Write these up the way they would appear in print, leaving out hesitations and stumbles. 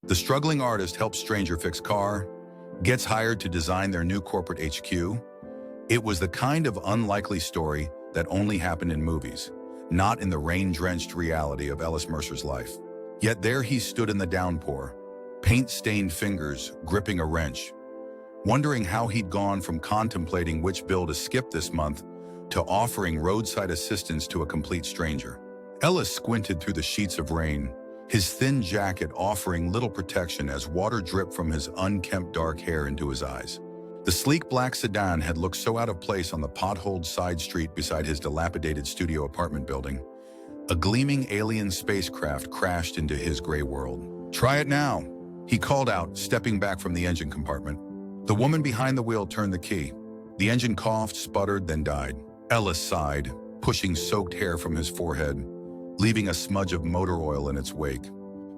The struggling artist helps stranger fix car, gets hired to design their new corporate HQ. It was the kind of unlikely story that only happened in movies, not in the rain-drenched reality of Ellis Mercer's life. Yet there he stood in the downpour, paint-stained fingers gripping a wrench, wondering how he'd gone from contemplating which bill to skip this month to offering roadside assistance to a complete stranger. Ellis squinted through the sheets of rain, his thin jacket offering little protection as water dripped from his unkempt dark hair into his eyes. The sleek black sedan had looked so out of place on the potholed side street beside his dilapidated studio apartment building. A gleaming alien spacecraft crashed into his gray world. "Try it now," he called out, stepping back from the engine compartment. The woman behind the wheel turned the key. The engine coughed, sputtered, then died. Ellis sighed, pushing soaked hair from his forehead, leaving a smudge of motor oil in its wake.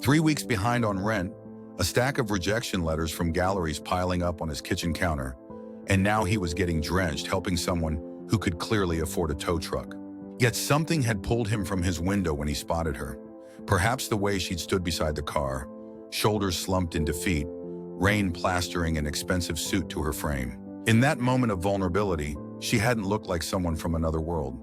3 weeks behind on rent, a stack of rejection letters from galleries piling up on his kitchen counter, and now he was getting drenched helping someone who could clearly afford a tow truck. Yet something had pulled him from his window when he spotted her. Perhaps the way she'd stood beside the car, shoulders slumped in defeat, rain plastering an expensive suit to her frame. In that moment of vulnerability, she hadn't looked like someone from another world,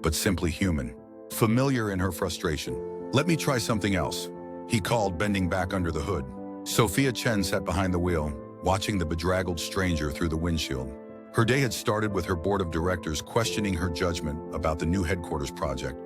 but simply human, familiar in her frustration. "Let me try something else," he called, bending back under the hood. Sophia Chen sat behind the wheel, watching the bedraggled stranger through the windshield. Her day had started with her board of directors questioning her judgment about the new headquarters project,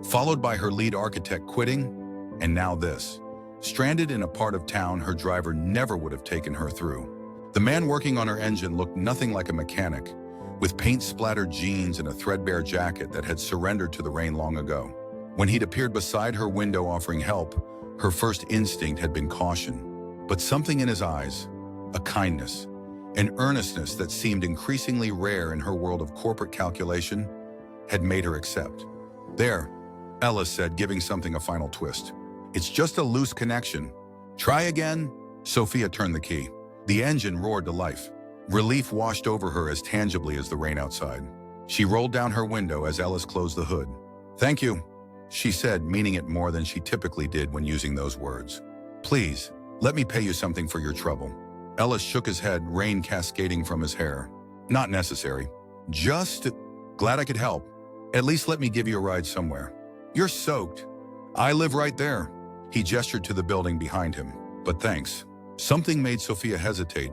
followed by her lead architect quitting, and now this. Stranded in a part of town her driver never would have taken her through. The man working on her engine looked nothing like a mechanic, with paint-splattered jeans and a threadbare jacket that had surrendered to the rain long ago. When he'd appeared beside her window offering help, her first instinct had been caution. But something in his eyes, a kindness, an earnestness that seemed increasingly rare in her world of corporate calculation, had made her accept. "There," Ellis said, giving something a final twist. "It's just a loose connection. Try again." Sophia turned the key. The engine roared to life. Relief washed over her as tangibly as the rain outside. She rolled down her window as Ellis closed the hood. "Thank you," she said, meaning it more than she typically did when using those words. "Please, let me pay you something for your trouble." Ellis shook his head, rain cascading from his hair. "Not necessary. Just glad I could help. At least let me give you a ride somewhere." "You're soaked. I live right there." He gestured to the building behind him. "But thanks." Something made Sophia hesitate.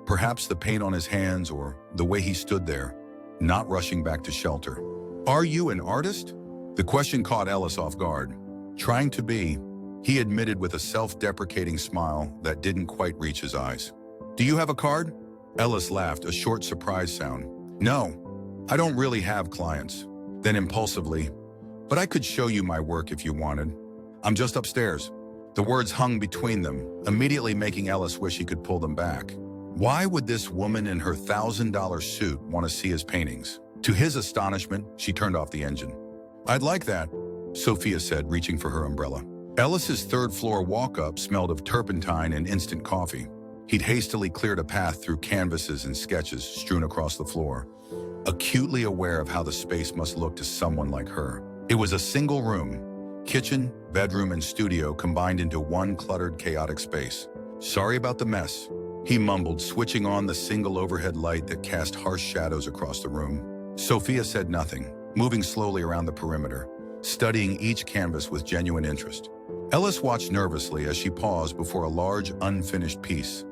Perhaps the paint on his hands or the way he stood there, not rushing back to shelter. "Are you an artist?" The question caught Ellis off guard. "Trying to be," he admitted with a self-deprecating smile that didn't quite reach his eyes. "Do you have a card?" Ellis laughed, a short surprise sound. "No, I don't really have clients." Then impulsively, "But I could show you my work if you wanted. I'm just upstairs." The words hung between them, immediately making Ellis wish he could pull them back. Why would this woman in her $1,000 suit want to see his paintings? To his astonishment, she turned off the engine. "I'd like that," Sophia said, reaching for her umbrella. Ellis's third-floor walk-up smelled of turpentine and instant coffee. He'd hastily cleared a path through canvases and sketches strewn across the floor, acutely aware of how the space must look to someone like her. It was a single room, kitchen, bedroom, and studio combined into one cluttered, chaotic space. "Sorry about the mess," he mumbled, switching on the single overhead light that cast harsh shadows across the room. Sophia said nothing, moving slowly around the perimeter, studying each canvas with genuine interest. Ellis watched nervously as she paused before a large, unfinished piece.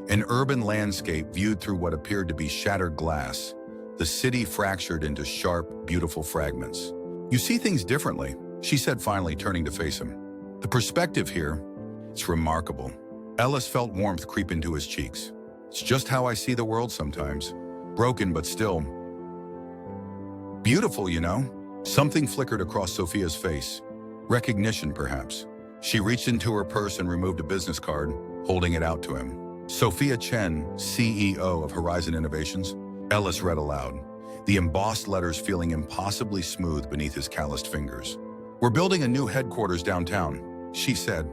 An urban landscape viewed through what appeared to be shattered glass, the city fractured into sharp, beautiful fragments. "You see things differently," she said, finally turning to face him. "The perspective here, it's remarkable." Ellis felt warmth creep into his cheeks. "It's just how I see the world sometimes. Broken, but still beautiful, you know?" Something flickered across Sophia's face. Recognition, perhaps. She reached into her purse and removed a business card, holding it out to him. "Sophia Chen, CEO of Horizon Innovations." Ellis read aloud, the embossed letters feeling impossibly smooth beneath his calloused fingers. "We're building a new headquarters downtown," she said.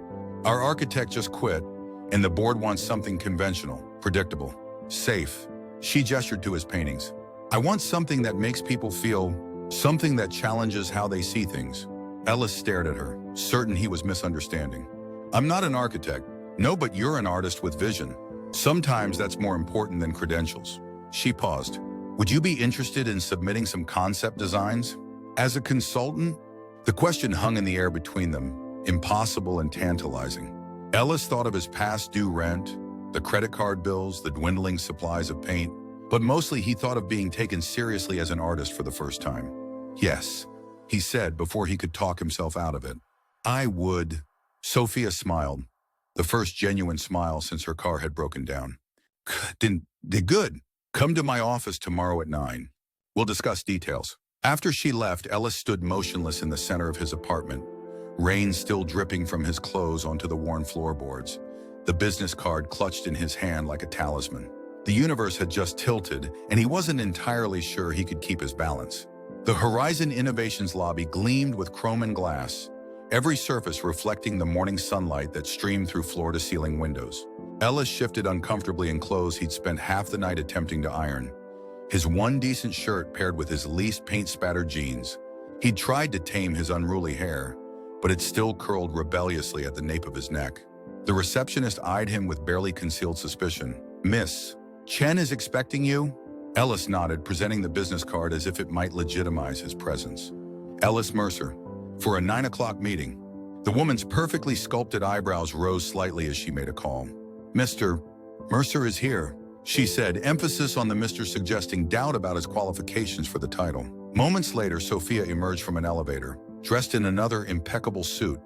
"Our architect just quit, and the board wants something conventional, predictable, safe." She gestured to his paintings. "I want something that makes people feel, something that challenges how they see things." Ellis stared at her, certain he was misunderstanding. "I'm not an architect," No, but you're an artist with vision. Sometimes that's more important than credentials. She paused. Would you be interested in submitting some concept designs? As a consultant? The question hung in the air between them, impossible and tantalizing. Ellis thought of his past due rent, the credit card bills, the dwindling supplies of paint, but mostly he thought of being taken seriously as an artist for the first time. Yes, he said before he could talk himself out of it. I would. Sophia smiled, the first genuine smile since her car had broken down. Good. Come to my office tomorrow at 9. We'll discuss details. After she left, Ellis stood motionless in the center of his apartment, rain still dripping from his clothes onto the worn floorboards, the business card clutched in his hand like a talisman. The universe had just tilted, and he wasn't entirely sure he could keep his balance. The Horizon Innovations lobby gleamed with chrome and glass, every surface reflecting the morning sunlight that streamed through floor-to-ceiling windows. Ellis shifted uncomfortably in clothes he'd spent half the night attempting to iron. His one decent shirt paired with his least paint-spattered jeans. He'd tried to tame his unruly hair, but it still curled rebelliously at the nape of his neck. The receptionist eyed him with barely concealed suspicion. Miss, Chen is expecting you? Ellis nodded, presenting the business card as if it might legitimize his presence. Ellis Mercer, for a 9 o'clock meeting. The woman's perfectly sculpted eyebrows rose slightly as she made a call. Mr. Mercer is here, she said, emphasis on the Mr. suggesting doubt about his qualifications for the title. Moments later, Sophia emerged from an elevator, dressed in another impeccable suit,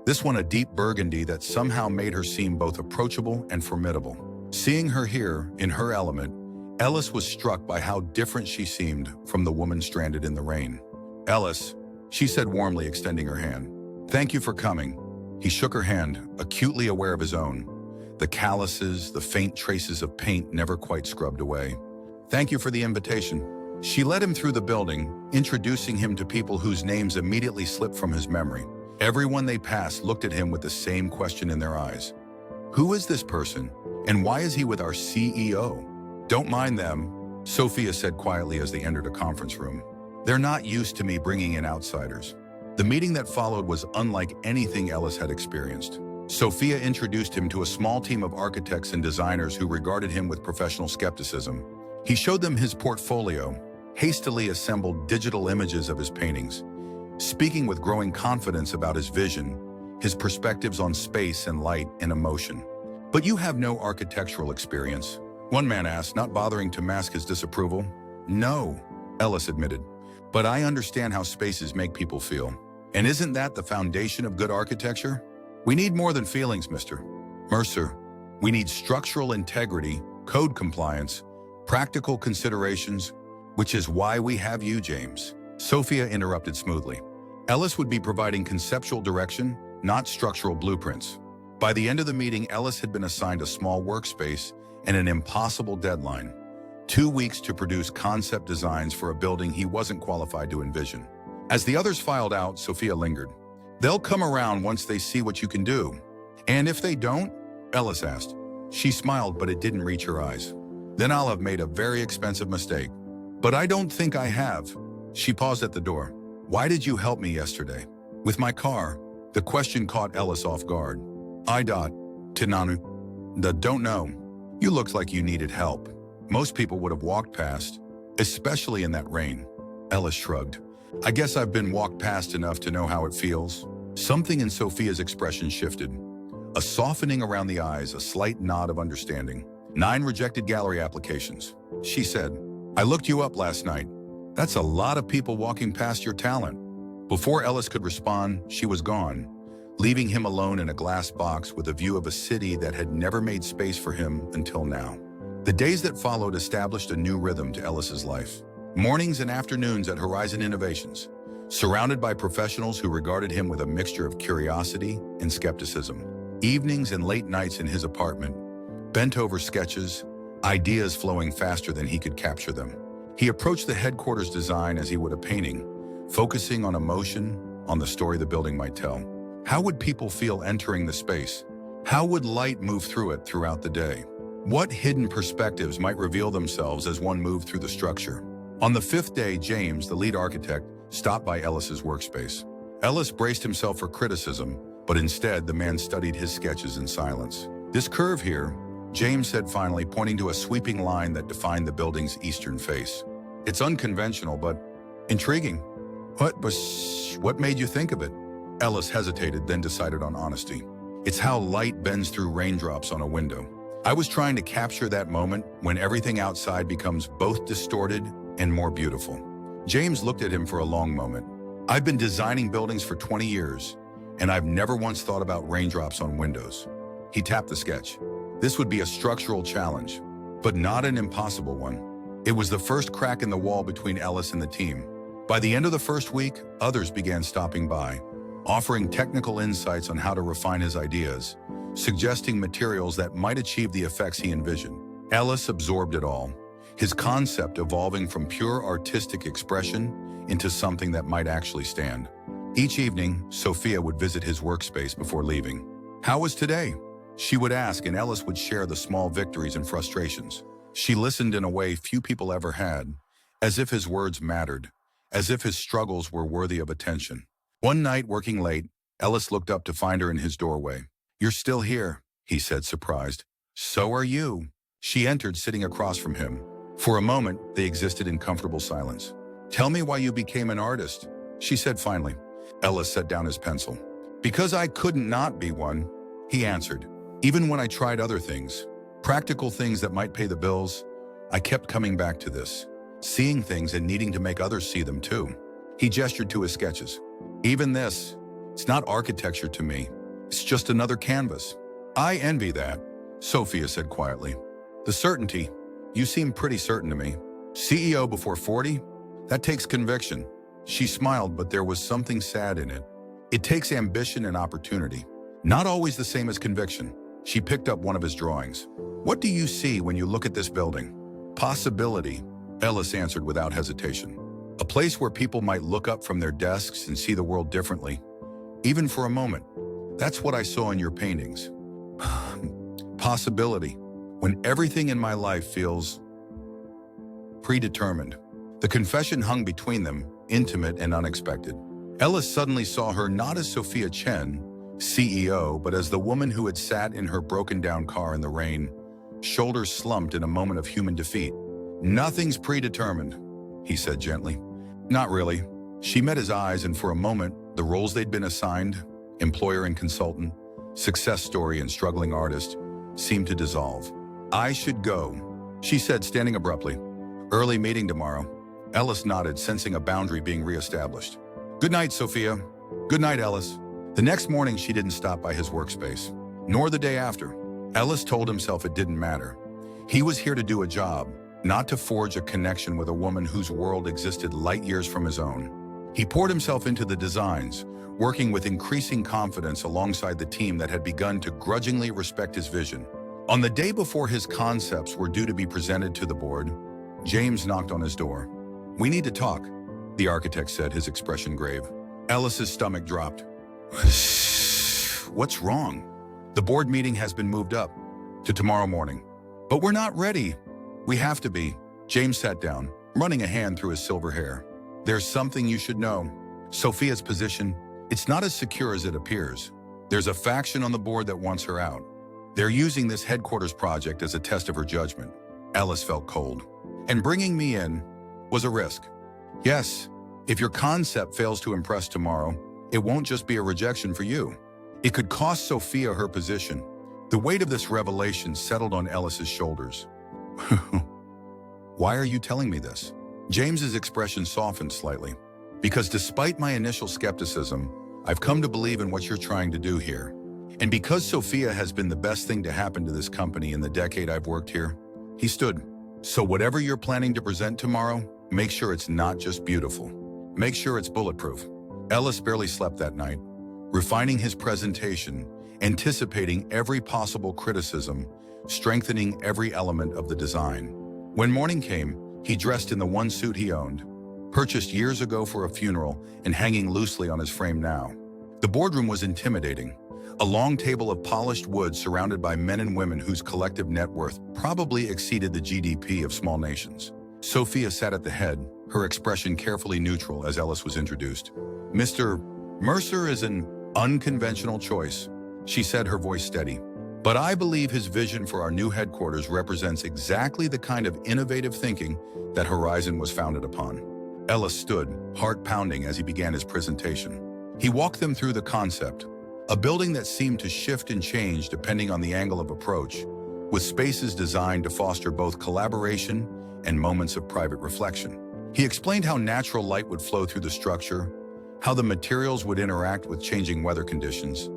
this one a deep burgundy that somehow made her seem both approachable and formidable. Seeing her here, in her element, Ellis was struck by how different she seemed from the woman stranded in the rain. Ellis, she said warmly, extending her hand. Thank you for coming. He shook her hand, acutely aware of his own. The calluses, the faint traces of paint never quite scrubbed away. Thank you for the invitation. She led him through the building, introducing him to people whose names immediately slipped from his memory. Everyone they passed looked at him with the same question in their eyes. Who is this person, and why is he with our CEO? Don't mind them, Sophia said quietly as they entered a conference room. They're not used to me bringing in outsiders. The meeting that followed was unlike anything Ellis had experienced. Sophia introduced him to a small team of architects and designers who regarded him with professional skepticism. He showed them his portfolio, hastily assembled digital images of his paintings, speaking with growing confidence about his vision, his perspectives on space and light and emotion. But you have no architectural experience, one man asked, not bothering to mask his disapproval. No, Ellis admitted, but I understand how spaces make people feel. And isn't that the foundation of good architecture? We need more than feelings, Mr. Mercer. We need structural integrity, code compliance, practical considerations, which is why we have you, James. Sophia interrupted smoothly. Ellis would be providing conceptual direction, not structural blueprints. By the end of the meeting, Ellis had been assigned a small workspace and an impossible deadline: 2 weeks to produce concept designs for a building he wasn't qualified to envision. As the others filed out, Sophia lingered. They'll come around once they see what you can do. And if they don't? Ellis asked. She smiled, but it didn't reach her eyes. Then I'll have made a very expensive mistake. But I don't think I have. She paused at the door. Why did you help me yesterday? With my car. The question caught Ellis off guard. Tinanu. Don't know. You looked like you needed help. Most people would have walked past, especially in that rain. Ellis shrugged. I guess I've been walked past enough to know how it feels. Something in Sophia's expression shifted. A softening around the eyes, a slight nod of understanding. 9 rejected gallery applications. She said, I looked you up last night. That's a lot of people walking past your talent. Before Ellis could respond, she was gone, leaving him alone in a glass box with a view of a city that had never made space for him until now. The days that followed established a new rhythm to Ellis's life. Mornings and afternoons at Horizon Innovations, surrounded by professionals who regarded him with a mixture of curiosity and skepticism. Evenings and late nights in his apartment, bent over sketches, ideas flowing faster than he could capture them. He approached the headquarters design as he would a painting, focusing on emotion, on the story the building might tell. How would people feel entering the space? How would light move through it throughout the day? What hidden perspectives might reveal themselves as one moved through the structure? On the 5th day, James, the lead architect, stopped by Ellis's workspace. Ellis braced himself for criticism, But instead, the man studied his sketches in silence. "This curve here," James said finally, pointing to a sweeping line that defined the building's eastern face. "It's unconventional, but intriguing." What made you think of it?" Ellis hesitated, then decided on honesty. "It's how light bends through raindrops on a window. I was trying to capture that moment when everything outside becomes both distorted and more beautiful." James looked at him for a long moment. "I've been designing buildings for 20 years, and I've never once thought about raindrops on windows." He tapped the sketch. This would be a structural challenge, but not an impossible one. It was the first crack in the wall between Ellis and the team. By the end of the first week, others began stopping by, offering technical insights on how to refine his ideas, suggesting materials that might achieve the effects he envisioned. Ellis absorbed it all, his concept evolving from pure artistic expression into something that might actually stand. Each evening, Sophia would visit his workspace before leaving. "How was today?" she would ask, and Ellis would share the small victories and frustrations. She listened in a way few people ever had, as if his words mattered, as if his struggles were worthy of attention. One night, working late, Ellis looked up to find her in his doorway. "You're still here," he said, surprised. "So are you." She entered, sitting across from him. For a moment, they existed in comfortable silence. "Tell me why you became an artist," she said finally. Ellis set down his pencil. "Because I couldn't not be one," he answered. "Even when I tried other things, practical things that might pay the bills, I kept coming back to this, seeing things and needing to make others see them too." He gestured to his sketches. "Even this, it's not architecture to me. It's just another canvas." "I envy that," Sophia said quietly. "The certainty. You seem pretty certain to me. CEO before 40? That takes conviction." She smiled, but there was something sad in it. "It takes ambition and opportunity. Not always the same as conviction." She picked up one of his drawings. "What do you see when you look at this building?" "Possibility," Ellis answered without hesitation. "A place where people might look up from their desks and see the world differently, even for a moment. That's what I saw in your paintings." "Possibility, when everything in my life feels predetermined." The confession hung between them, intimate and unexpected. Ellis suddenly saw her not as Sophia Chen, CEO, but as the woman who had sat in her broken-down car in the rain, shoulders slumped in a moment of human defeat. "Nothing's predetermined," he said gently. "Not really." She met his eyes, and for a moment, the roles they'd been assigned, employer and consultant, success story and struggling artist, seemed to dissolve. "I should go," she said, standing abruptly. "Early meeting tomorrow." Ellis nodded, sensing a boundary being reestablished. "Good night, Sophia." "Good night, Ellis." The next morning, she didn't stop by his workspace, nor the day after. Ellis told himself it didn't matter. He was here to do a job, not to forge a connection with a woman whose world existed light years from his own. He poured himself into the designs, working with increasing confidence alongside the team that had begun to grudgingly respect his vision. On the day before his concepts were due to be presented to the board, James knocked on his door. "We need to talk," the architect said, his expression grave. Ellis's stomach dropped. "What's wrong?" "The board meeting has been moved up to tomorrow morning." "But we're not ready." "We have to be." James sat down, running a hand through his silver hair. "There's something you should know. Sophia's position, it's not as secure as it appears. There's a faction on the board that wants her out. They're using this headquarters project as a test of her judgment." Ellis felt cold. "And bringing me in was a risk." "Yes, if your concept fails to impress tomorrow, it won't just be a rejection for you. It could cost Sophia her position." The weight of this revelation settled on Ellis's shoulders. "Why are you telling me this?" James's expression softened slightly. "Because despite my initial skepticism, I've come to believe in what you're trying to do here. And because Sophia has been the best thing to happen to this company in the decade I've worked here." He stood. "So whatever you're planning to present tomorrow, make sure it's not just beautiful. Make sure it's bulletproof." Ellis barely slept that night, refining his presentation, anticipating every possible criticism, strengthening every element of the design. When morning came, he dressed in the one suit he owned, purchased years ago for a funeral and hanging loosely on his frame now. The boardroom was intimidating. A long table of polished wood surrounded by men and women whose collective net worth probably exceeded the GDP of small nations. Sophia sat at the head, her expression carefully neutral as Ellis was introduced. "Mr. Mercer is an Unconventional choice, she said, her voice steady. But I believe his vision for our new headquarters represents exactly the kind of innovative thinking that Horizon was founded upon. Ellis stood, heart pounding, as he began his presentation. He walked them through the concept, a building that seemed to shift and change depending on the angle of approach, with spaces designed to foster both collaboration and moments of private reflection. He explained how natural light would flow through the structure, how the materials would interact with changing weather conditions,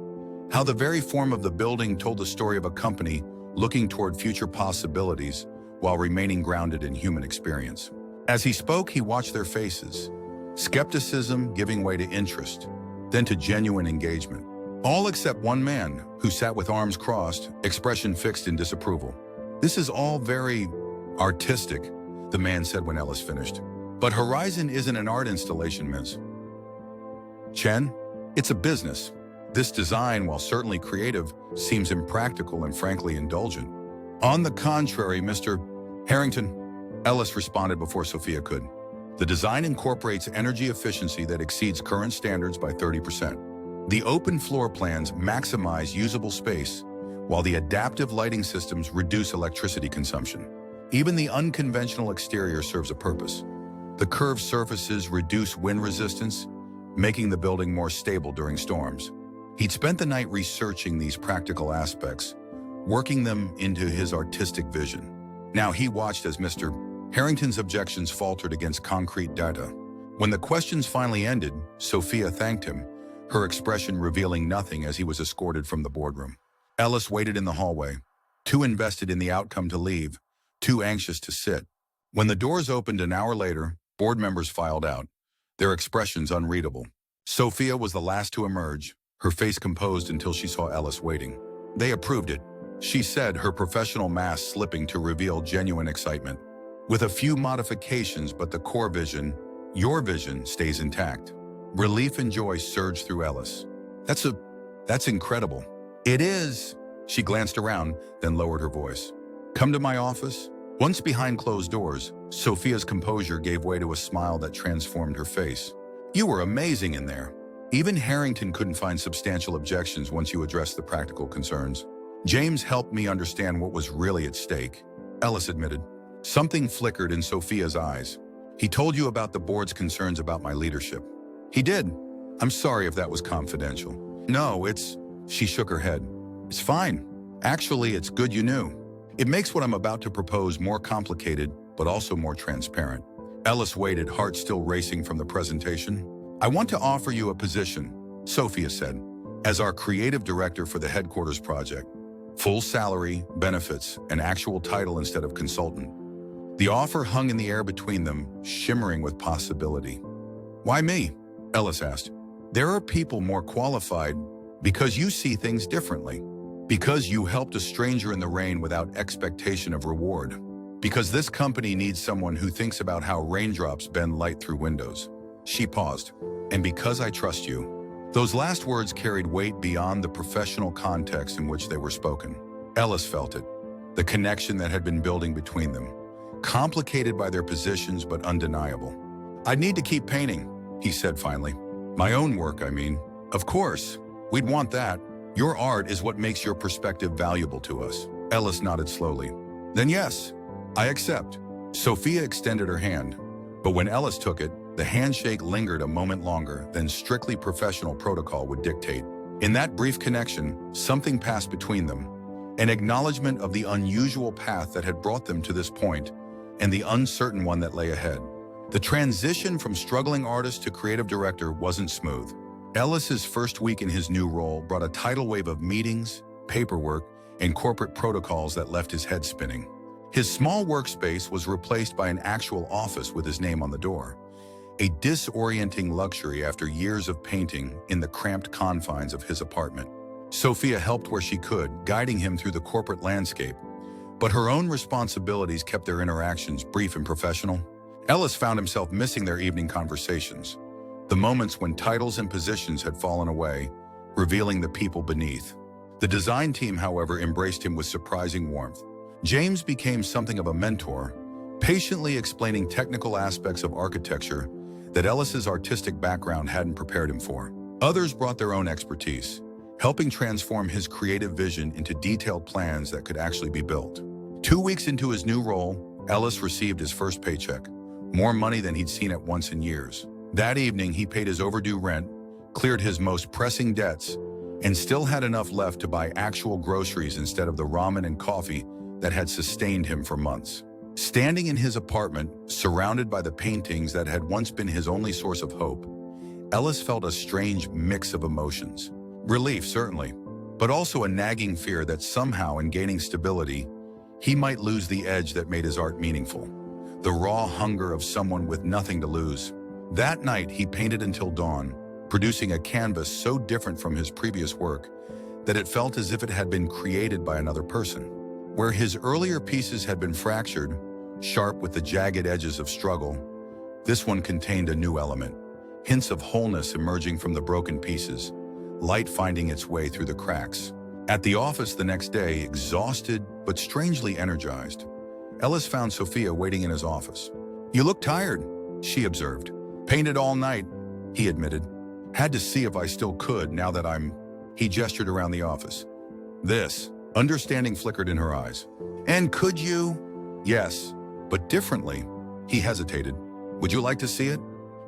how the very form of the building told the story of a company looking toward future possibilities while remaining grounded in human experience. As he spoke, he watched their faces, skepticism giving way to interest, then to genuine engagement. All except one man, who sat with arms crossed, expression fixed in disapproval. "This is all very artistic," the man said when Ellis finished. "But Horizon isn't an art installation, Ms. Chen. It's a business. This design, while certainly creative, seems impractical and frankly indulgent." "On the contrary, Mr. Harrington," Ellis responded before Sophia could. "The design incorporates energy efficiency that exceeds current standards by 30%. The open floor plans maximize usable space, while the adaptive lighting systems reduce electricity consumption. Even the unconventional exterior serves a purpose. The curved surfaces reduce wind resistance, making the building more stable during storms." He'd spent the night researching these practical aspects, working them into his artistic vision. Now he watched as Mr. Harrington's objections faltered against concrete data. When the questions finally ended, Sophia thanked him, her expression revealing nothing as he was escorted from the boardroom. Ellis waited in the hallway, too invested in the outcome to leave, too anxious to sit. When the doors opened an hour later, board members filed out, their expressions unreadable. Sophia was the last to emerge, her face composed until she saw Ellis waiting. "They approved it," she said, her professional mask slipping to reveal genuine excitement. "With a few modifications, but the core vision, your vision, stays intact." Relief and joy surged through Ellis. That's incredible." "It is." She glanced around, then lowered her voice. "Come to my office." Once behind closed doors, Sophia's composure gave way to a smile that transformed her face. "You were amazing in there. Even Harrington couldn't find substantial objections once you addressed the practical concerns. James helped me understand what was really at stake," Ellis admitted. Something flickered in Sophia's eyes. "He told you about the board's concerns about my leadership." "He did. I'm sorry if that was confidential." "No, she shook her head. "It's fine. Actually, it's good you knew. It makes what I'm about to propose more complicated, but also more transparent." Ellis waited, heart still racing from the presentation. "I want to offer you a position," Sophia said, "as our creative director for the headquarters project. Full salary, benefits, an actual title instead of consultant." The offer hung in the air between them, shimmering with possibility. "Why me?" Ellis asked. "There are people more qualified because you see things differently. Because you helped a stranger in the rain without expectation of reward. Because this company needs someone who thinks about how raindrops bend light through windows." She paused. "And because I trust you." Those last words carried weight beyond the professional context in which they were spoken. Ellis felt it, the connection that had been building between them, complicated by their positions but undeniable. "I'd need to keep painting," he said finally. "My own work, I mean." "Of course, we'd want that. Your art is what makes your perspective valuable to us." Ellis nodded slowly. "Then yes, I accept." Sophia extended her hand, but when Ellis took it, the handshake lingered a moment longer than strictly professional protocol would dictate. In that brief connection, something passed between them, an acknowledgement of the unusual path that had brought them to this point and the uncertain one that lay ahead. The transition from struggling artist to creative director wasn't smooth. Ellis's first week in his new role brought a tidal wave of meetings, paperwork, and corporate protocols that left his head spinning. His small workspace was replaced by an actual office with his name on the door, a disorienting luxury after years of painting in the cramped confines of his apartment. Sophia helped where she could, guiding him through the corporate landscape, but her own responsibilities kept their interactions brief and professional. Ellis found himself missing their evening conversations, the moments when titles and positions had fallen away, revealing the people beneath. The design team, however, embraced him with surprising warmth. James became something of a mentor, patiently explaining technical aspects of architecture that Ellis's artistic background hadn't prepared him for. Others brought their own expertise, helping transform his creative vision into detailed plans that could actually be built. 2 weeks into his new role, Ellis received his first paycheck, more money than he'd seen at once in years. That evening, he paid his overdue rent, cleared his most pressing debts, and still had enough left to buy actual groceries instead of the ramen and coffee that had sustained him for months. Standing in his apartment, surrounded by the paintings that had once been his only source of hope, Ellis felt a strange mix of emotions. Relief, certainly, but also a nagging fear that somehow in gaining stability, he might lose the edge that made his art meaningful. The raw hunger of someone with nothing to lose. That night, he painted until dawn, producing a canvas so different from his previous work that it felt as if it had been created by another person. Where his earlier pieces had been fractured, sharp with the jagged edges of struggle, this one contained a new element, hints of wholeness emerging from the broken pieces, light finding its way through the cracks. At the office the next day, exhausted but strangely energized, Ellis found Sophia waiting in his office. "You look tired," she observed. "Painted all night," he admitted. "Had to see if I still could now that I'm—" He gestured around the office. Understanding flickered in her eyes. "And could you?" "Yes, but differently." He hesitated. "Would you like to see it?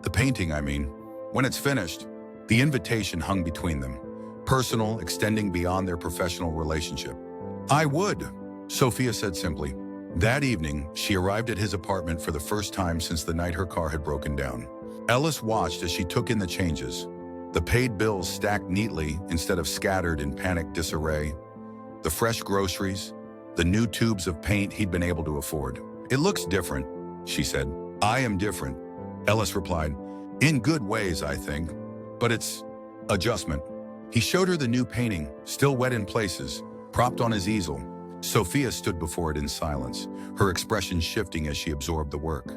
The painting, I mean. When it's finished." The invitation hung between them, personal, extending beyond their professional relationship. "I would," Sophia said simply. That evening, she arrived at his apartment for the first time since the night her car had broken down. Ellis watched as she took in the changes. The paid bills stacked neatly instead of scattered in panicked disarray. The fresh groceries, the new tubes of paint he'd been able to afford. "It looks different," she said. "I am different," Ellis replied. "In good ways, I think. But it's adjustment." He showed her the new painting, still wet in places, propped on his easel. Sophia stood before it in silence, her expression shifting as she absorbed the work.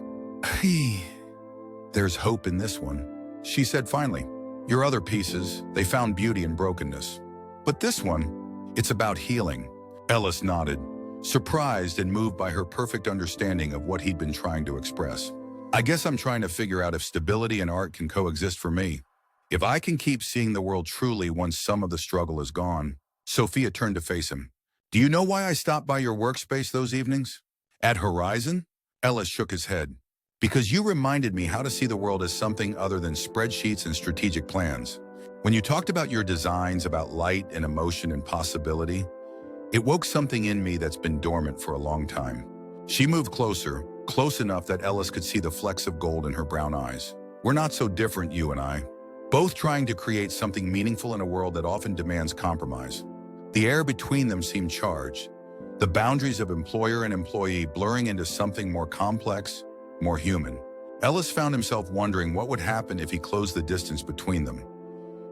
"There's hope in this one," she said finally. "Your other pieces, they found beauty in brokenness. But this one, it's about healing." Ellis nodded, surprised and moved by her perfect understanding of what he'd been trying to express. "I guess I'm trying to figure out if stability and art can coexist for me. If I can keep seeing the world truly once some of the struggle is gone." Sophia turned to face him. "Do you know why I stopped by your workspace those evenings? At Horizon?" Ellis shook his head. "Because you reminded me how to see the world as something other than spreadsheets and strategic plans. When you talked about your designs, about light and emotion and possibility, it woke something in me that's been dormant for a long time." She moved closer, close enough that Ellis could see the flecks of gold in her brown eyes. "We're not so different, you and I. Both trying to create something meaningful in a world that often demands compromise." The air between them seemed charged, the boundaries of employer and employee blurring into something more complex, more human. Ellis found himself wondering what would happen if he closed the distance between them,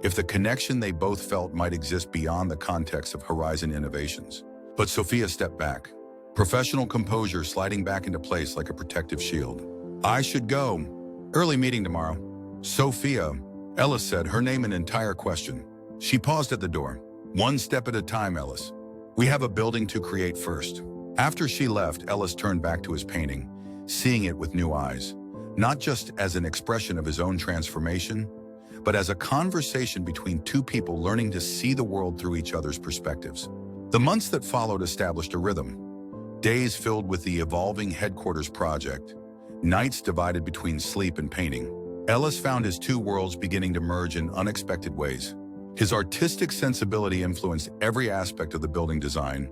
if the connection they both felt might exist beyond the context of Horizon Innovations. But Sophia stepped back, professional composure sliding back into place like a protective shield. "I should go. Early meeting tomorrow." "Sophia," Ellis said, her name an entire question. She paused at the door. "One step at a time, Ellis. We have a building to create first." After she left, Ellis turned back to his painting, seeing it with new eyes, not just as an expression of his own transformation, but as a conversation between two people learning to see the world through each other's perspectives. The months that followed established a rhythm. Days filled with the evolving headquarters project, nights divided between sleep and painting. Ellis found his two worlds beginning to merge in unexpected ways. His artistic sensibility influenced every aspect of the building design,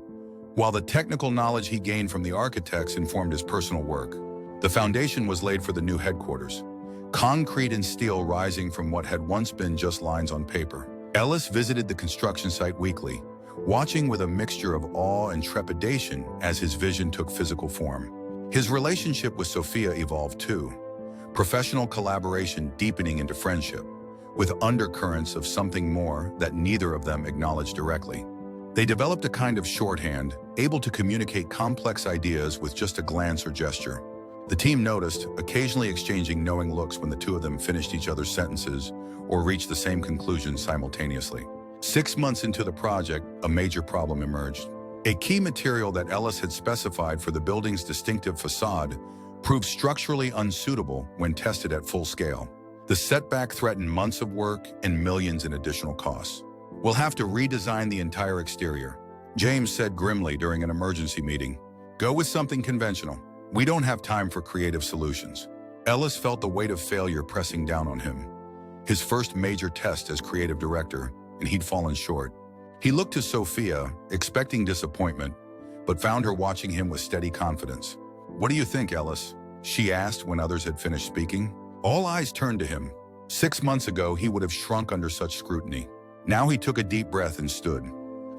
while the technical knowledge he gained from the architects informed his personal work. The foundation was laid for the new headquarters, concrete and steel rising from what had once been just lines on paper. Ellis visited the construction site weekly, watching with a mixture of awe and trepidation as his vision took physical form. His relationship with Sophia evolved too, professional collaboration deepening into friendship, with undercurrents of something more that neither of them acknowledged directly. They developed a kind of shorthand, able to communicate complex ideas with just a glance or gesture. The team noticed, occasionally exchanging knowing looks when the two of them finished each other's sentences or reached the same conclusion simultaneously. 6 months into the project, a major problem emerged. A key material that Ellis had specified for the building's distinctive facade proved structurally unsuitable when tested at full scale. The setback threatened months of work and millions in additional costs. "We'll have to redesign the entire exterior," James said grimly during an emergency meeting. "Go with something conventional. We don't have time for creative solutions." Ellis felt the weight of failure pressing down on him. His first major test as creative director, and he'd fallen short. He looked to Sophia, expecting disappointment, but found her watching him with steady confidence. "What do you think, Ellis?" she asked when others had finished speaking. All eyes turned to him. 6 months ago, he would have shrunk under such scrutiny. Now he took a deep breath and stood.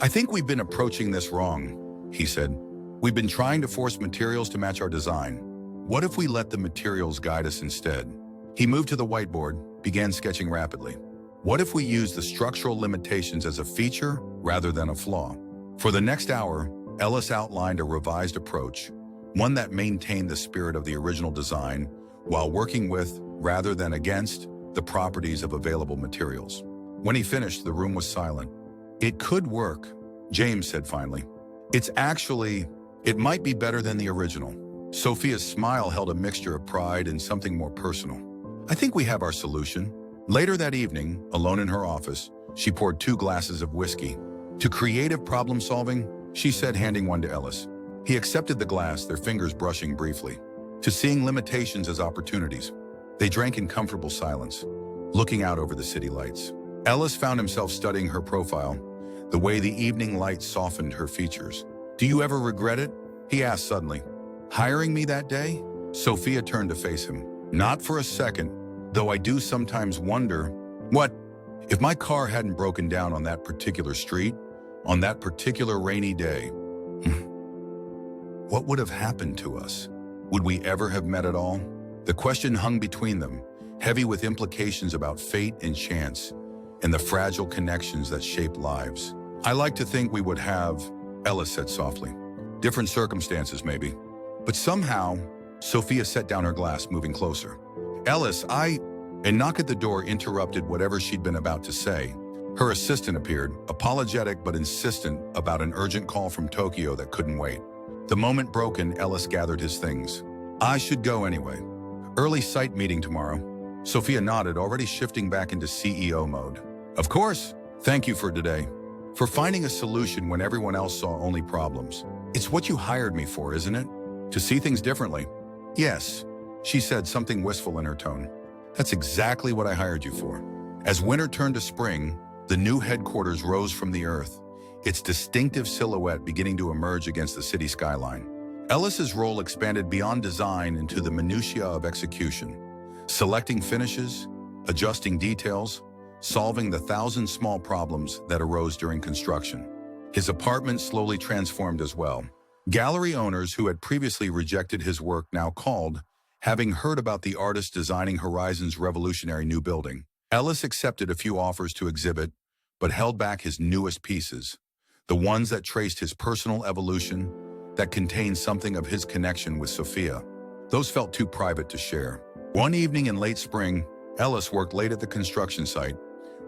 "I think we've been approaching this wrong," he said. "We've been trying to force materials to match our design. What if we let the materials guide us instead?" He moved to the whiteboard, began sketching rapidly. "What if we use the structural limitations as a feature rather than a flaw?" For the next hour, Ellis outlined a revised approach, one that maintained the spirit of the original design while working with, rather than against, the properties of available materials. When he finished, the room was silent. "It could work," James said finally. It might be better than the original." Sophia's smile held a mixture of pride and something more personal. "I think we have our solution." Later that evening, alone in her office, she poured 2 glasses of whiskey. "To creative problem solving," she said, handing one to Ellis. He accepted the glass, their fingers brushing briefly. "To seeing limitations as opportunities." They drank in comfortable silence, looking out over the city lights. Ellis found himself studying her profile, the way the evening light softened her features. "Do you ever regret it?" he asked suddenly. "Hiring me that day?" Sophia turned to face him. "Not for a second, though I do sometimes wonder, what if my car hadn't broken down on that particular street, on that particular rainy day? What would have happened to us? Would we ever have met at all?" The question hung between them, heavy with implications about fate and chance, and the fragile connections that shape lives. "I like to think we would have," Ellis said softly. "Different circumstances, maybe. But somehow," Sophia set down her glass, moving closer. "Ellis, A knock at the door interrupted whatever she'd been about to say. Her assistant appeared, apologetic but insistent about an urgent call from Tokyo that couldn't wait. The moment broken, Ellis gathered his things. "I should go anyway. Early site meeting tomorrow." Sophia nodded, already shifting back into CEO mode. "Of course. Thank you for today. For finding a solution when everyone else saw only problems. It's what you hired me for, isn't it? To see things differently." "Yes," she said, something wistful in her tone. "That's exactly what I hired you for." As winter turned to spring, the new headquarters rose from the earth, its distinctive silhouette beginning to emerge against the city skyline. Ellis's role expanded beyond design into the minutiae of execution, selecting finishes, adjusting details, solving the 1,000 small problems that arose during construction. His apartment slowly transformed as well. Gallery owners who had previously rejected his work now called, having heard about the artist designing Horizon's revolutionary new building. Ellis accepted a few offers to exhibit, but held back his newest pieces, the ones that traced his personal evolution, that contained something of his connection with Sophia. Those felt too private to share. One evening in late spring, Ellis worked late at the construction site,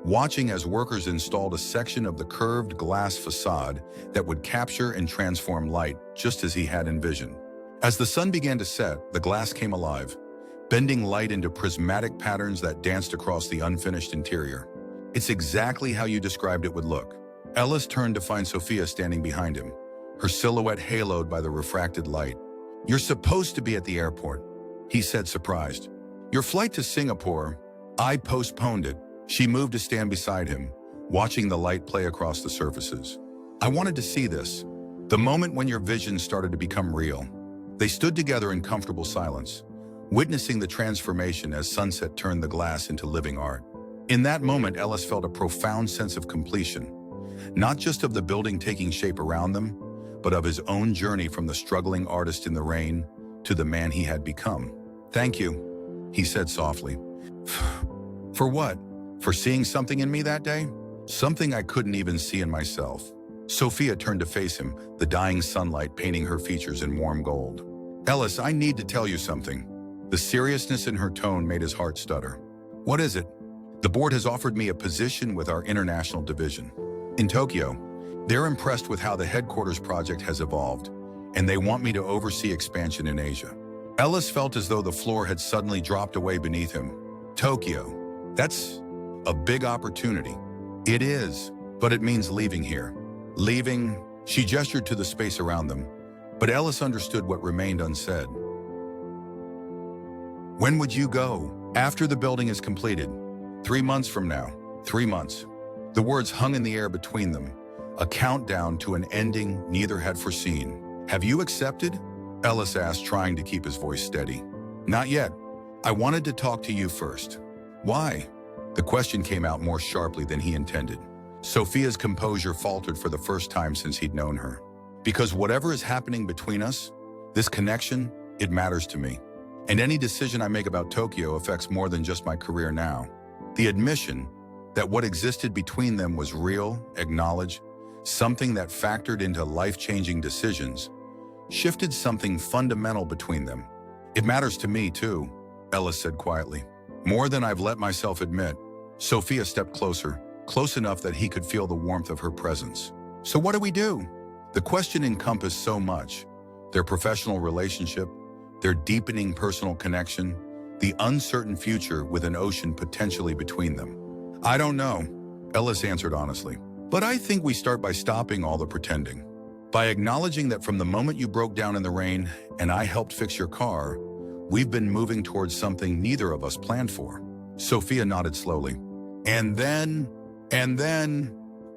watching as workers installed a section of the curved glass facade that would capture and transform light just as he had envisioned. As the sun began to set, the glass came alive, bending light into prismatic patterns that danced across the unfinished interior. "It's exactly how you described it would look." Ellis turned to find Sophia standing behind him, her silhouette haloed by the refracted light. "You're supposed to be at the airport," he said, surprised. "Your flight to Singapore, I postponed it." She moved to stand beside him, watching the light play across the surfaces. "I wanted to see this, the moment when your vision started to become real." They stood together in comfortable silence, witnessing the transformation as sunset turned the glass into living art. In that moment, Ellis felt a profound sense of completion, not just of the building taking shape around them, but of his own journey from the struggling artist in the rain to the man he had become. "Thank you," he said softly. "For what? For seeing something in me that day? Something I couldn't even see in myself." Sophia turned to face him, the dying sunlight painting her features in warm gold. "Ellis, I need to tell you something." The seriousness in her tone made his heart stutter. "What is it?" "The board has offered me a position with our international division in Tokyo. They're impressed with how the headquarters project has evolved, and they want me to oversee expansion in Asia." Ellis felt as though the floor had suddenly dropped away beneath him. Tokyo. That's a big opportunity. It is, but it means leaving here. Leaving, she gestured to the space around them, but Ellis understood what remained unsaid. When would you go? After the building is completed. 3 months from now. 3 months. The words hung in the air between them, a countdown to an ending neither had foreseen. Have you accepted? Ellis asked, trying to keep his voice steady. Not yet. I wanted to talk to you first. Why? The question came out more sharply than he intended. Sophia's composure faltered for the first time since he'd known her. Because whatever is happening between us, this connection, it matters to me. And any decision I make about Tokyo affects more than just my career now. The admission that what existed between them was real, acknowledged, something that factored into life-changing decisions, shifted something fundamental between them. It matters to me, too, Ellis said quietly. More than I've let myself admit. Sophia stepped closer, close enough that he could feel the warmth of her presence. So what do we do? The question encompassed so much. Their professional relationship, their deepening personal connection, the uncertain future with an ocean potentially between them. I don't know, Ellis answered honestly. But I think we start by stopping all the pretending. By acknowledging that from the moment you broke down in the rain and I helped fix your car, we've been moving towards something neither of us planned for. Sophia nodded slowly. And then,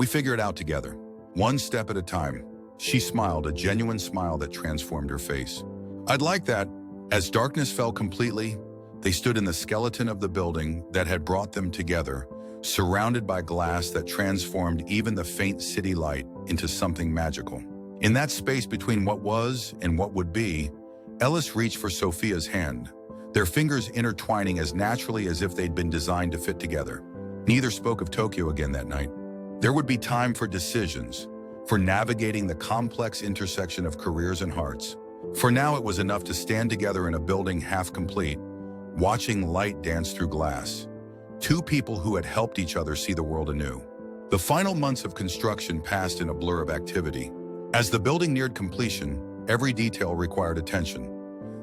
we figure it out together. One step at a time. She smiled, a genuine smile that transformed her face. I'd like that. As darkness fell completely, they stood in the skeleton of the building that had brought them together, surrounded by glass that transformed even the faint city light into something magical. In that space between what was and what would be, Ellis reached for Sophia's hand, their fingers intertwining as naturally as if they'd been designed to fit together. Neither spoke of Tokyo again that night. There would be time for decisions, for navigating the complex intersection of careers and hearts. For now, it was enough to stand together in a building half complete, watching light dance through glass. Two people who had helped each other see the world anew. The final months of construction passed in a blur of activity. As the building neared completion, every detail required attention.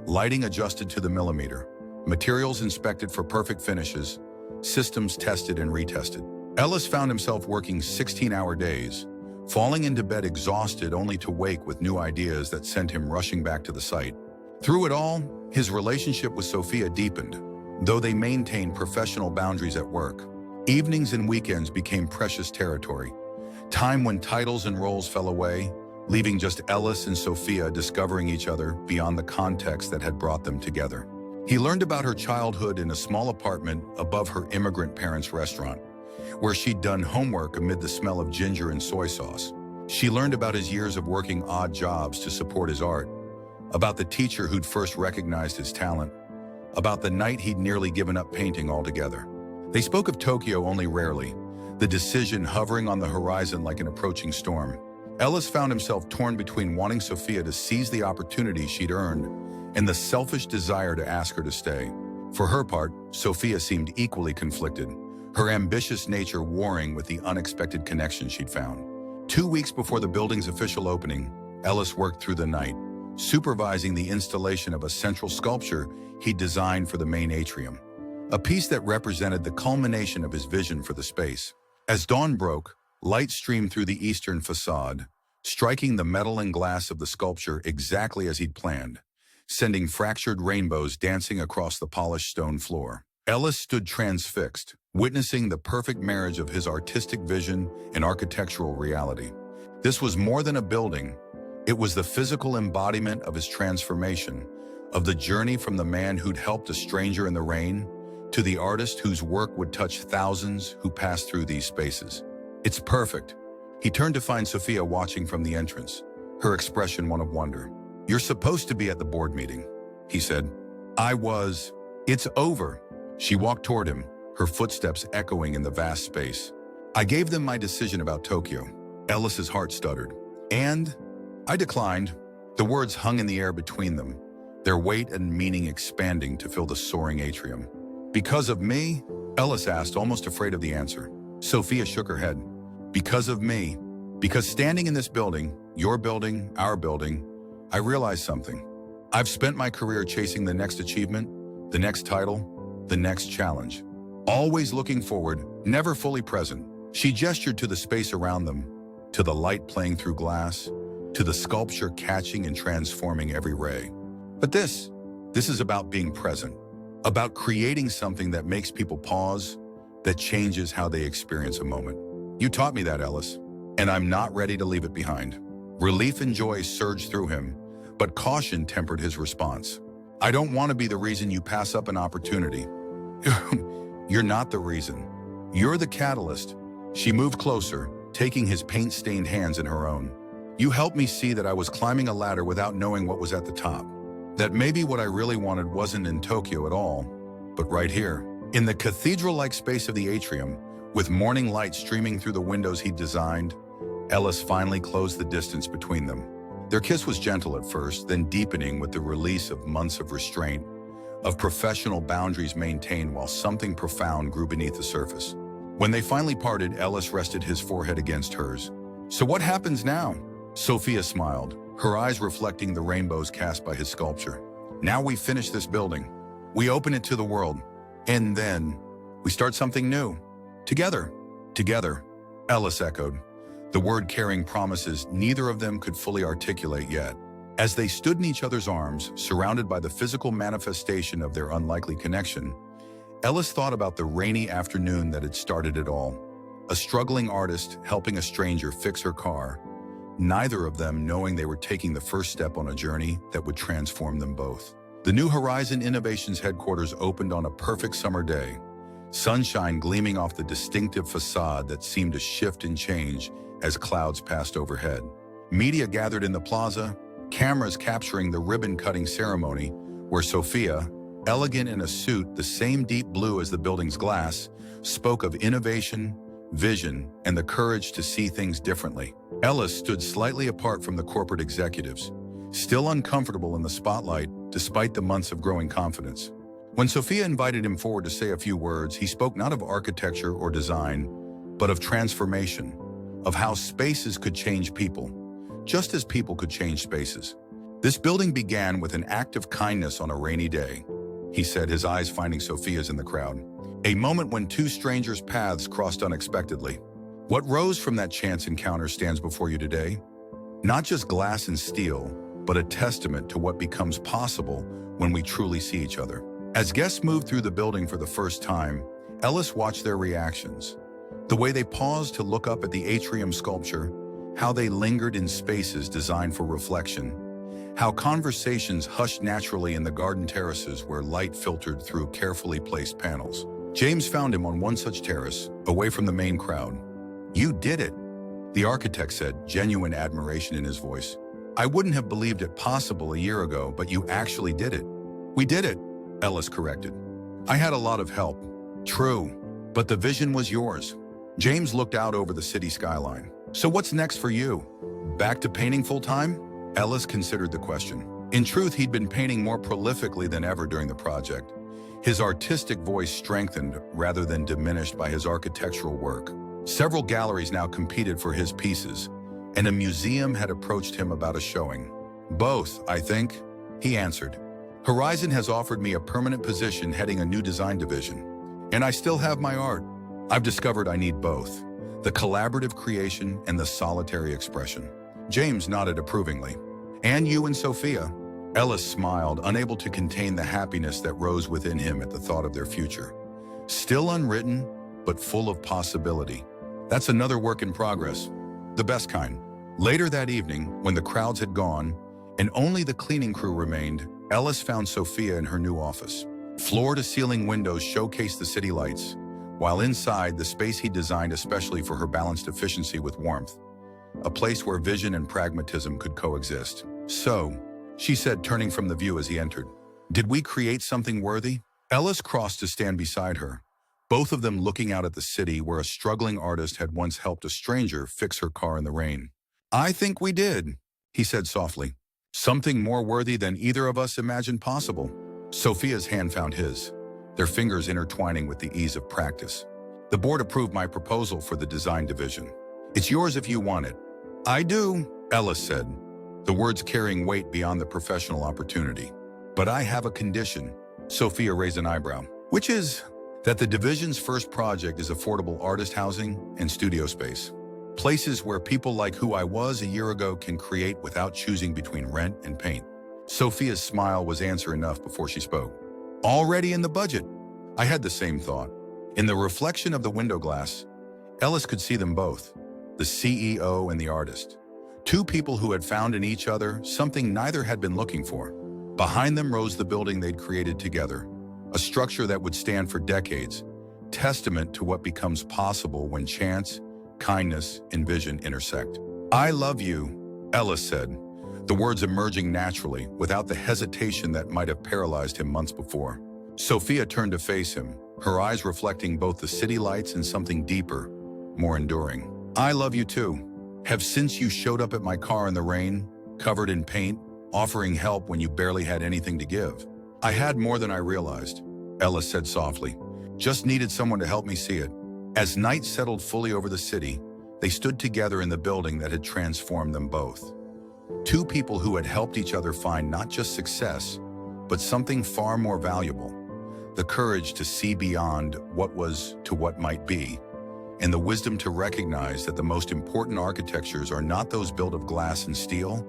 Lighting adjusted to the millimeter, materials inspected for perfect finishes, systems tested and retested. Ellis found himself working 16-hour days, falling into bed exhausted only to wake with new ideas that sent him rushing back to the site. Through it all, his relationship with Sophia deepened, though they maintained professional boundaries at work. Evenings and weekends became precious territory, time when titles and roles fell away, leaving just Ellis and Sophia discovering each other beyond the context that had brought them together. He learned about her childhood in a small apartment above her immigrant parents' restaurant, where she'd done homework amid the smell of ginger and soy sauce. She learned about his years of working odd jobs to support his art, about the teacher who'd first recognized his talent, about the night he'd nearly given up painting altogether. They spoke of Tokyo only rarely, the decision hovering on the horizon like an approaching storm. Ellis found himself torn between wanting Sophia to seize the opportunity she'd earned and the selfish desire to ask her to stay. For her part, Sophia seemed equally conflicted, her ambitious nature warring with the unexpected connection she'd found. 2 weeks before the building's official opening, Ellis worked through the night, supervising the installation of a central sculpture he'd designed for the main atrium, a piece that represented the culmination of his vision for the space. As dawn broke, light streamed through the eastern facade, striking the metal and glass of the sculpture exactly as he'd planned, sending fractured rainbows dancing across the polished stone floor. Ellis stood transfixed, witnessing the perfect marriage of his artistic vision and architectural reality. This was more than a building. It was the physical embodiment of his transformation, of the journey from the man who'd helped a stranger in the rain to the artist whose work would touch thousands who passed through these spaces. It's perfect. He turned to find Sophia watching from the entrance, her expression one of wonder. You're supposed to be at the board meeting, he said. I was. It's over. She walked toward him, her footsteps echoing in the vast space. I gave them my decision about Tokyo. Ellis's heart stuttered. And I declined. The words hung in the air between them, their weight and meaning expanding to fill the soaring atrium. Because of me? Ellis asked, almost afraid of the answer. Sophia shook her head. Because of me. Because standing in this building, your building, our building, I realized something. I've spent my career chasing the next achievement, the next title, the next challenge. always looking forward, never fully present. She gestured to the space around them, to the light playing through glass, to the sculpture catching and transforming every ray. But this is about being present, about creating something that makes people pause, that changes how they experience a moment. You taught me that, Ellis, and I'm not ready to leave it behind. Relief and joy surged through him, but caution tempered his response. I don't want to be the reason you pass up an opportunity. You're not the reason. You're the catalyst. She moved closer, taking his paint-stained hands in her own. You helped me see that I was climbing a ladder without knowing what was at the top. That maybe what I really wanted wasn't in Tokyo at all, but right here, in the cathedral-like space of the atrium, with morning light streaming through the windows he'd designed, Ellis finally closed the distance between them. Their kiss was gentle at first, then deepening with the release of months of restraint, of professional boundaries maintained while something profound grew beneath the surface. When they finally parted, Ellis rested his forehead against hers. So what happens now? Sophia smiled, her eyes reflecting the rainbows cast by his sculpture. Now we finish this building. We open it to the world. And then we start something new. Together. Together. Ellis echoed, the word carrying promises neither of them could fully articulate yet. As they stood in each other's arms, surrounded by the physical manifestation of their unlikely connection, Ellis thought about the rainy afternoon that had started it all. A struggling artist helping a stranger fix her car, neither of them knowing they were taking the first step on a journey that would transform them both. The New Horizon Innovations headquarters opened on a perfect summer day, sunshine gleaming off the distinctive facade that seemed to shift and change as clouds passed overhead. Media gathered in the plaza, cameras capturing the ribbon-cutting ceremony where Sophia, elegant in a suit the same deep blue as the building's glass, spoke of innovation, vision, and the courage to see things differently. Ellis stood slightly apart from the corporate executives, still uncomfortable in the spotlight despite the months of growing confidence. When Sophia invited him forward to say a few words, he spoke not of architecture or design, but of transformation, of how spaces could change people, just as people could change spaces. This building began with an act of kindness on a rainy day, he said, his eyes finding Sophia's in the crowd. A moment when two strangers' paths crossed unexpectedly. What rose from that chance encounter stands before you today? Not just glass and steel, but a testament to what becomes possible when we truly see each other. As guests moved through the building for the first time, Ellis watched their reactions. The way they paused to look up at the atrium sculpture, how they lingered in spaces designed for reflection, how conversations hushed naturally in the garden terraces where light filtered through carefully placed panels. James found him on one such terrace, away from the main crowd. You did it, the architect said, genuine admiration in his voice. I wouldn't have believed it possible a year ago, but you actually did it. We did it, Ellis corrected. I had a lot of help. True, but the vision was yours. James looked out over the city skyline. So what's next for you? Back to painting full-time? Ellis considered the question. In truth, he'd been painting more prolifically than ever during the project. His artistic voice strengthened rather than diminished by his architectural work. Several galleries now competed for his pieces, and a museum had approached him about a showing. Both, I think, he answered. Horizon has offered me a permanent position heading a new design division, and I still have my art. I've discovered I need both, the collaborative creation and the solitary expression. James nodded approvingly. And you and Sophia? Ellis smiled, unable to contain the happiness that rose within him at the thought of their future. Still unwritten, but full of possibility. That's another work in progress, the best kind. Later that evening, when the crowds had gone, and only the cleaning crew remained, Ellis found Sophia in her new office. Floor-to-ceiling windows showcased the city lights, while inside, the space he designed especially for her balanced efficiency with warmth. A place where vision and pragmatism could coexist. So, she said, turning from the view as he entered, did we create something worthy? Ellis crossed to stand beside her, both of them looking out at the city where a struggling artist had once helped a stranger fix her car in the rain. I think we did, he said softly. Something more worthy than either of us imagined possible. Sophia's hand found his, their fingers intertwining with the ease of practice. The board approved my proposal for the design division. It's yours if you want it. I do, Ellis said, the words carrying weight beyond the professional opportunity. But I have a condition. Sophia raised an eyebrow. Which is that the division's first project is affordable artist housing and studio space. Places where people like who I was a year ago can create without choosing between rent and paint. Sophia's smile was answer enough before she spoke. Already in the budget. I had the same thought. In the reflection of the window glass, Ellis could see them both, the CEO and the artist. Two people who had found in each other something neither had been looking for. Behind them rose the building they'd created together, a structure that would stand for decades, testament to what becomes possible when chance, kindness, and vision intersect. "I love you," Ellis said, the words emerging naturally without the hesitation that might have paralyzed him months before. Sophia turned to face him, her eyes reflecting both the city lights and something deeper, more enduring. "I love you too. Have since you showed up at my car in the rain, covered in paint, offering help when you barely had anything to give. I had more than I realized," Ellis said softly. "Just needed someone to help me see it." As night settled fully over the city, they stood together in the building that had transformed them both. Two people who had helped each other find not just success, but something far more valuable: the courage to see beyond what was to what might be, and the wisdom to recognize that the most important architectures are not those built of glass and steel,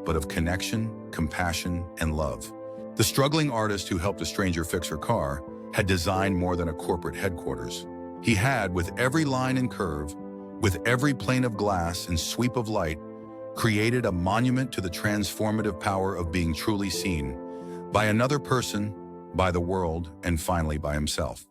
but of connection, compassion, and love. The struggling artist who helped a stranger fix her car had designed more than a corporate headquarters. He had, with every line and curve, with every plane of glass and sweep of light, created a monument to the transformative power of being truly seen by another person, by the world, and finally by himself.